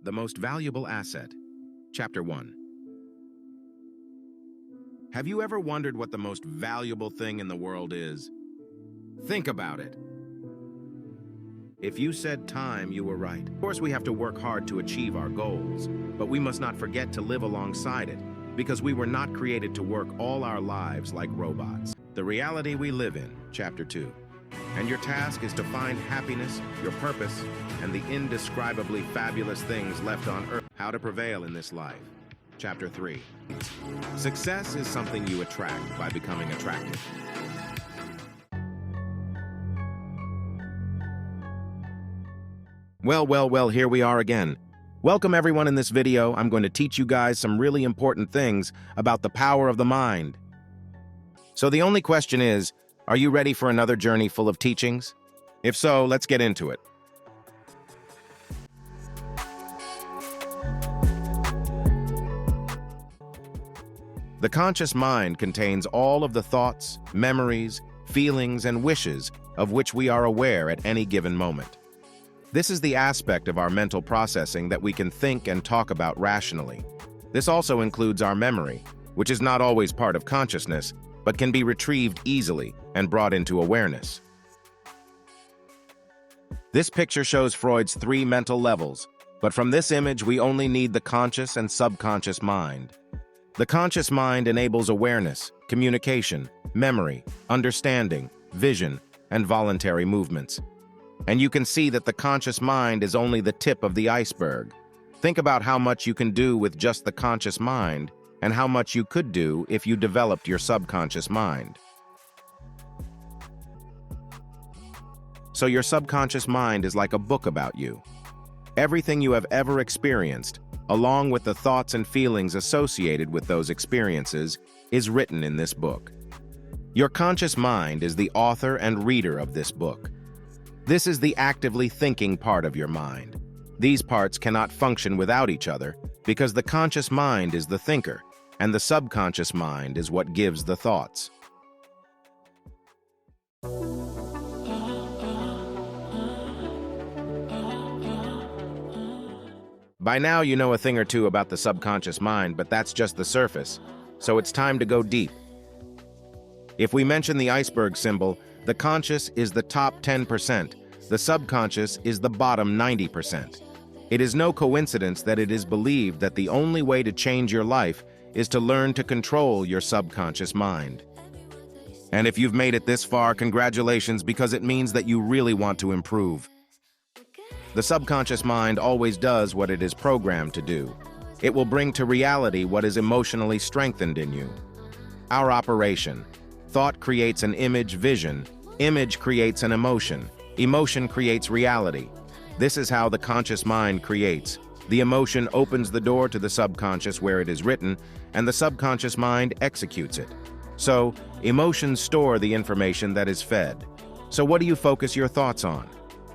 The Most Valuable Asset. Chapter 1. Have you ever wondered what the most valuable thing in the world is? Think about it. If you said time, you were right. Of course, we have to work hard to achieve our goals, but we must not forget to live alongside it, because we were not created to work all our lives like robots. The reality we live in, Chapter 2. And your task is to find happiness, your purpose, and the indescribably fabulous things left on Earth. How to prevail in this life. Chapter 3. Success is something you attract by becoming attractive. Well, here we are again. Welcome everyone. In this video, I'm going to teach you guys some really important things about the power of the mind. So the only question is, are you ready for another journey full of teachings? If so, let's get into it. The conscious mind contains all of the thoughts, memories, feelings, and wishes of which we are aware at any given moment. This is the aspect of our mental processing that we can think and talk about rationally. This also includes our memory, which is not always part of consciousness, but can be retrieved easily and brought into awareness. This picture shows Freud's 3 mental levels, but from this image we only need the conscious and subconscious mind. The conscious mind enables awareness, communication, memory, understanding, vision, and voluntary movements. And you can see that the conscious mind is only the tip of the iceberg. Think about how much you can do with just the conscious mind and how much you could do if you developed your subconscious mind. So your subconscious mind is like a book about you. Everything you have ever experienced, along with the thoughts and feelings associated with those experiences, is written in this book. Your conscious mind is the author and reader of this book. This is the actively thinking part of your mind. These parts cannot function without each other because the conscious mind is the thinker, and the subconscious mind is what gives the thoughts. By now you know a thing or two about the subconscious mind, but that's just the surface, so it's time to go deep. If we mention the iceberg symbol, the conscious is the top 10%, the subconscious is the bottom 90%. It is no coincidence that it is believed that the only way to change your life is to learn to control your subconscious mind. And if you've made it this far, congratulations, because it means that you really want to improve. The subconscious mind always does what it is programmed to do. It will bring to reality what is emotionally strengthened in you. Our operation. Thought creates an image creates an emotion creates reality. This is how the conscious mind creates. The emotion opens the door to the subconscious where it is written, and the subconscious mind executes it. So, emotions store the information that is fed. So what do you focus your thoughts on?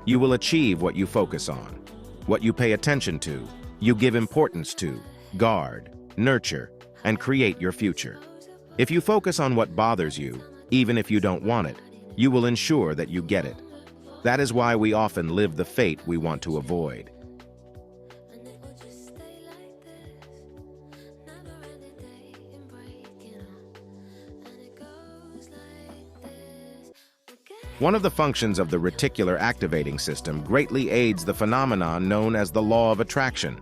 You will achieve what you focus on. What you pay attention to, you give importance to, guard, nurture, and create your future. If you focus on what bothers you, even if you don't want it, you will ensure that you get it. That is why we often live the fate we want to avoid. One of the functions of the reticular activating system greatly aids the phenomenon known as the law of attraction.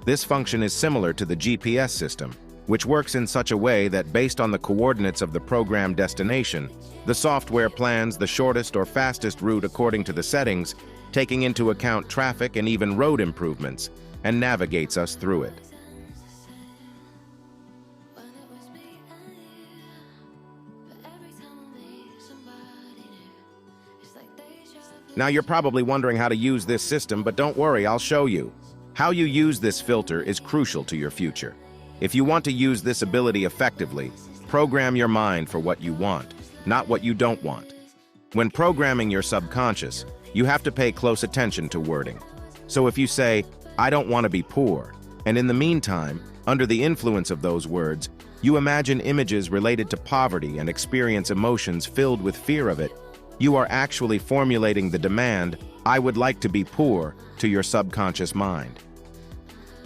This function is similar to the GPS system, which works in such a way that based on the coordinates of the programmed destination, the software plans the shortest or fastest route according to the settings, taking into account traffic and even road improvements, and navigates us through it. Now you're probably wondering how to use this system, but don't worry, I'll show you. How you use this filter is crucial to your future. If you want to use this ability effectively, program your mind for what you want, not what you don't want. When programming your subconscious, you have to pay close attention to wording. So if you say, "I don't want to be poor," and in the meantime, under the influence of those words, you imagine images related to poverty and experience emotions filled with fear of it, you are actually formulating the demand, "I would like to be poor," to your subconscious mind.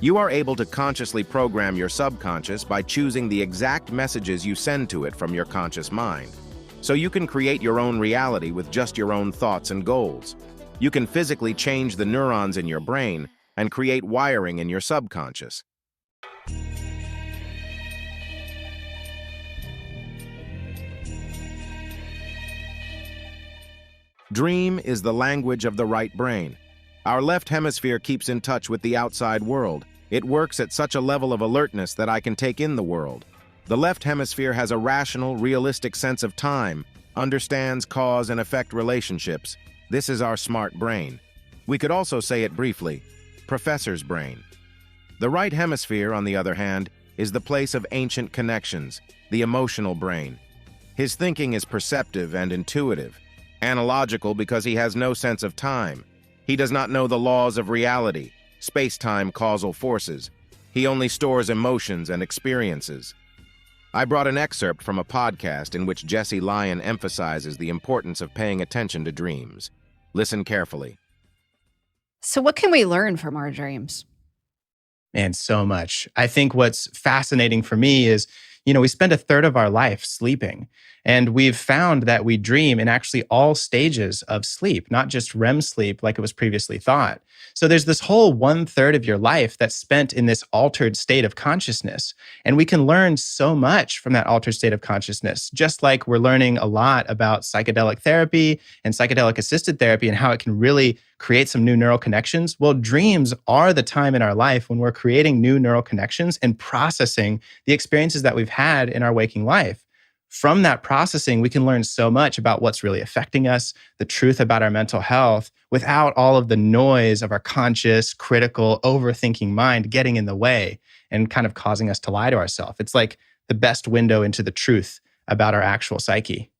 You are able to consciously program your subconscious by choosing the exact messages you send to it from your conscious mind. So you can create your own reality with just your own thoughts and goals. You can physically change the neurons in your brain and create wiring in your subconscious. Dream is the language of the right brain. Our left hemisphere keeps in touch with the outside world. It works at such a level of alertness that I can take in the world. The left hemisphere has a rational, realistic sense of time, understands cause and effect relationships. This is our smart brain. We could also say it briefly, professor's brain. The right hemisphere, on the other hand, is the place of ancient connections, the emotional brain. His thinking is perceptive and intuitive, analogical because he has no sense of time. He does not know the laws of reality, space-time causal forces. He only stores emotions and experiences. I brought an excerpt from a podcast in which Jesse Lyon emphasizes the importance of paying attention to dreams. Listen carefully. So what can we learn from our dreams? And so much. I think what's fascinating for me is, we spend a third of our life sleeping. And we've found that we dream in actually all stages of sleep, not just REM sleep like it was previously thought. So there's this whole 1/3 of your life that's spent in this altered state of consciousness. And we can learn so much from that altered state of consciousness, just like we're learning a lot about psychedelic therapy and psychedelic assisted therapy and how it can really create some new neural connections. Well, dreams are the time in our life when we're creating new neural connections and processing the experiences that we've had in our waking life. From that processing, we can learn so much about what's really affecting us, the truth about our mental health, without all of the noise of our conscious, critical, overthinking mind getting in the way and kind of causing us to lie to ourselves. It's like the best window into the truth about our actual psyche.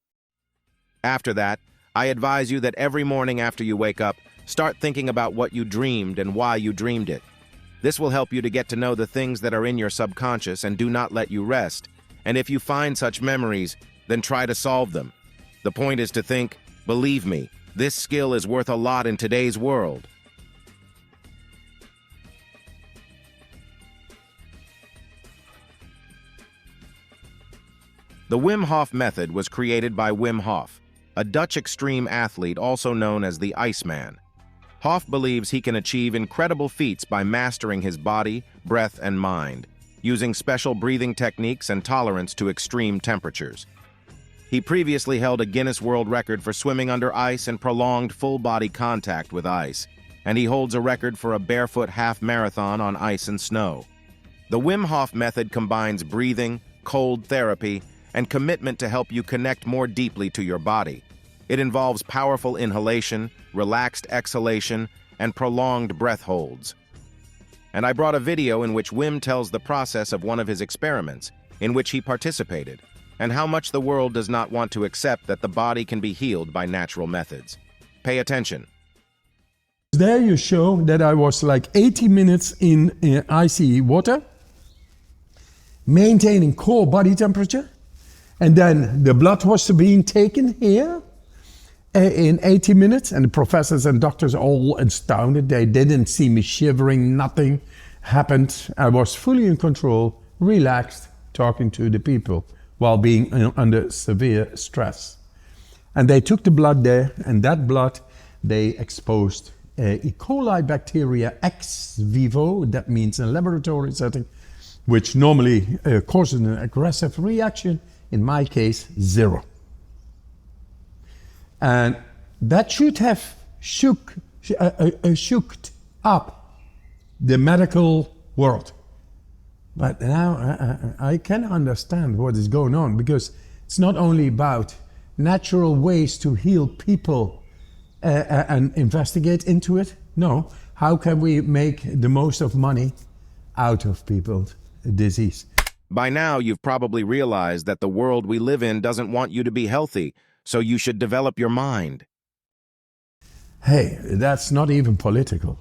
After that, I advise you that every morning after you wake up, start thinking about what you dreamed and why you dreamed it. This will help you to get to know the things that are in your subconscious and do not let you rest. And if you find such memories, then try to solve them. The point is to think, believe me, this skill is worth a lot in today's world. The Wim Hof method was created by Wim Hof, a Dutch extreme athlete also known as the Iceman. Hof believes he can achieve incredible feats by mastering his body, breath, and mind, using special breathing techniques and tolerance to extreme temperatures. He previously held a Guinness World Record for swimming under ice and prolonged full-body contact with ice, and he holds a record for a barefoot half marathon on ice and snow. The Wim Hof method combines breathing, cold therapy, and commitment to help you connect more deeply to your body. It involves powerful inhalation, relaxed exhalation, and prolonged breath holds. And I brought a video in which Wim tells the process of one of his experiments, in which he participated, and how much the world does not want to accept that the body can be healed by natural methods. Pay attention. There you show that I was like 80 minutes in icy water, maintaining core body temperature, and then the blood was being taken here in 80 minutes, and the professors and doctors all astounded. They didn't see me shivering, nothing happened. I was fully in control, relaxed, talking to the people while being under severe stress. And they took the blood there, and that blood they exposed E. coli bacteria ex vivo, that means in a laboratory setting, which normally causes an aggressive reaction. In my case, 0. And that should have shook up the medical world. But now I can understand what is going on, because it's not only about natural ways to heal people and investigate into it. No, how can we make the most of money out of people's disease? By now, you've probably realized that the world we live in doesn't want you to be healthy, so you should develop your mind. Hey, that's not even political.